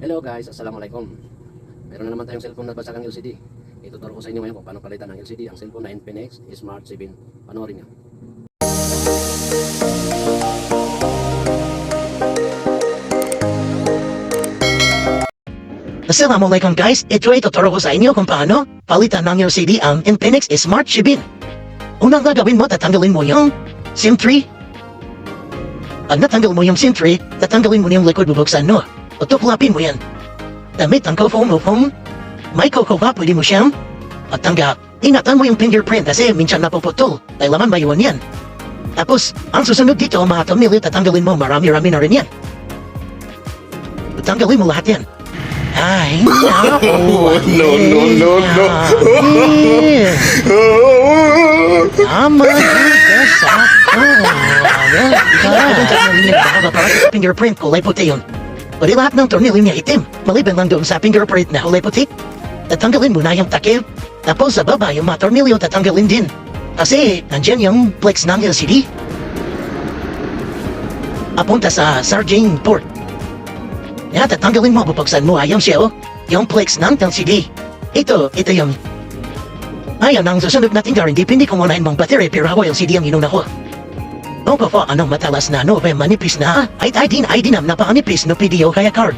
Hello guys, Assalamualaikum. Meron na naman tayong cellphone na basagang LCD. Ituturo ko sa inyo ngayon kung paano palitan ng LCD ang cellphone na Infinix Smart 7. Panoorin nyo. Assalamualaikum guys, ito ay tuturo ko sa inyo kung paano palitan ng LCD ang Infinix Smart 7. Unang gagawin mo, tatanggalin mo yung SIM 3. Pag natanggal mo yung SIM 3, tatanggalin mo yung likod, bubuksan mo. O tuklapin mo yan. Damit ang phone mo phone. May kukuha, pwede mo siyang pagtanggap. Ingatan mo yung fingerprint kasi minsan napuputol. Dahil laman mayuan yan. Tapos, ang susunod dito, mga tornilyo, tatanggalin mo. Marami-rami na rin yan. Tatanggalin mo lahat yan. Ay, Oh, no. Tama ka sa fingerprint, kulay puti yun. Pwede lahat ng tornilyo niya itim. Maliban lang doon sa fingerprint na kulay puti. Tatanggalin mo na yung takip. Tapos sa baba yung mga tornilyo tatanggalin din. Kasi nandyan yung flex ng LCD. Apunta sa charging port. Yan, tatanggalin mo, bubuksan mo, ayaw siya, oh. Yung flex ng LCD. Ito yung... Ayan ang susunod natin gawin. Depende kung unahin mong battery, pero ako LCD ang inuna ko. O po, anong matalas na, no? Manipis na, ay dinam na paanipis no PDO kaya card.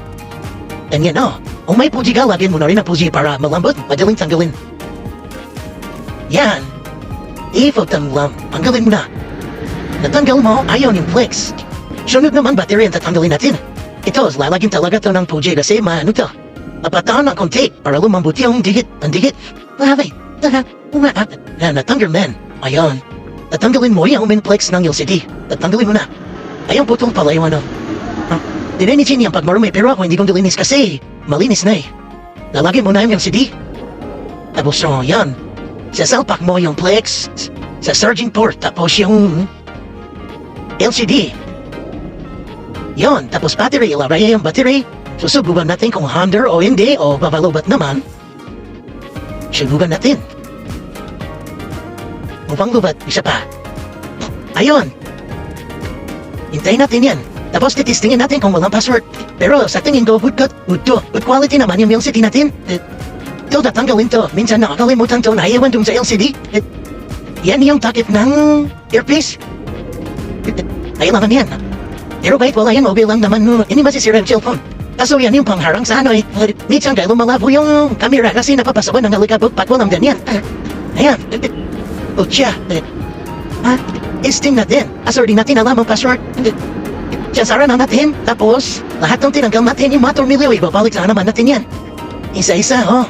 And yan, oh. Kung may puji ka, lagyan mo na rin ang puji para malambot, madaling tanggalin. Yan. Ifotanglam. Tanggalin mo na. Natanggal mo, ayaw yung flex. Sunod naman battery ang tatanggalin natin. Ito, lalagyan talaga to ng puji kasi maano to. Apataan ng konti para lumambot yung digit. Ang digit. Labi. Natanggal man. Ayan. Tatanggalin mo yung flex ng LCD. Tatanggalin mo na. Ayun putong pala yung ano. Dininisin yung pagmarumi pero ako hindi kong dilinis kasi malinis na eh. Lalagyan mo na yung LCD. Tapos so, yan. Sasalpak mo yung flex sa charging port. Tapos yung LCD. Yon, tapos battery, ilagay yung battery. Susubukan natin kung under o hindi o babalubat naman. Subukan natin. Mukhang lubat, isa pa. Ayun. Hintayin natin yan. Tapos titistingin natin kung walang password. Pero sa tingin ko, good quality naman yung LCD natin. Ito, tatanggalin to. Minsan nakakalimutan to, naiiwan dun sa LCD. Yan yung takip ng earpiece. Ayun naman yan. Pero kahit wala yan, mobile lang naman, hindi masisira yung cellphone. Kaso yan yung pangharang sa ano eh. Minsan dahil lumalabo yung camera kasi napapasawan ng nalikabog pag walang ganyan. Ayan. Utya. Isting natin. Asor din natin alam ang password. Sasara na natin. Tapos, lahat ng tinanggal natin yung mga tornilyo, ibabalik na naman natin yan. Isa-isa, oh.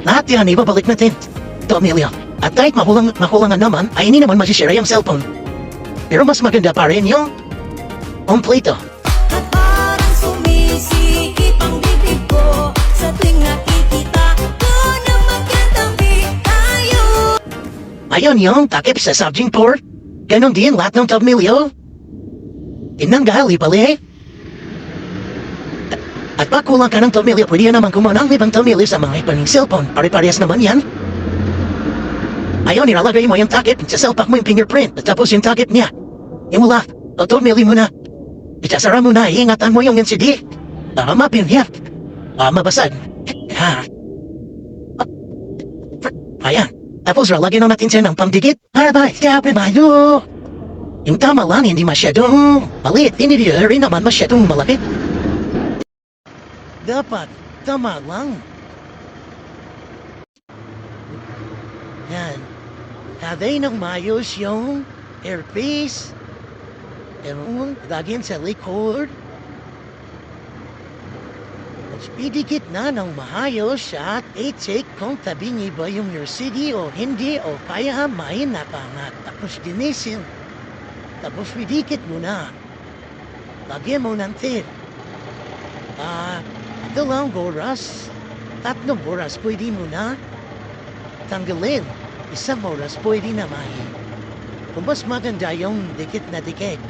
Lahat yan, ibabalik natin. Tornilyo. At kahit makulangan naman, ay hindi naman masisira yung cellphone. Pero mas maganda pa rin yung kompleto. At parang sumisikip ang bibig ko sa tuwing nakikita ko na magkatabi tayo. Ayun yung takip sa charging port. Ganon din lahat ng tornilyo. Tinanggal, ibalik. At pag kulang ka ng tornilyo, pwede naman kumuha ng ibang tornilyo sa mga ipaning cellphone. Pare-parehas naman yan. Ayun, nilalagay mo yung takip, sasalpak mo yung fingerprint, at tapos yung takip niya. Yung wala, o tornilyo mo na. Itasara mo na, iingatan mo yung LCD. Baka mapinhiyap. Mabasag. Ayan. Tapos lalagyan na natin siya ng pangdikit. Para bayo. Yung tama lang, hindi masyadong maliit. Hindi rin naman masyadong malapit. Dapat, tama lang. Yan. Haday ng mayos yung earpiece. Ewan, lagyan sa likod. At pidikit na ng mahayos at i-check kung tabi niya ba yung LCD o hindi o kaya may napangat. Tapos dinisin. Tapos pidikit mo na. Lagyan mo ng tip. Ito lang oras. 3 oras pwede mo na tanggalin. 1 oras pwede na may. Kung mas maganda yung dikit na dikit.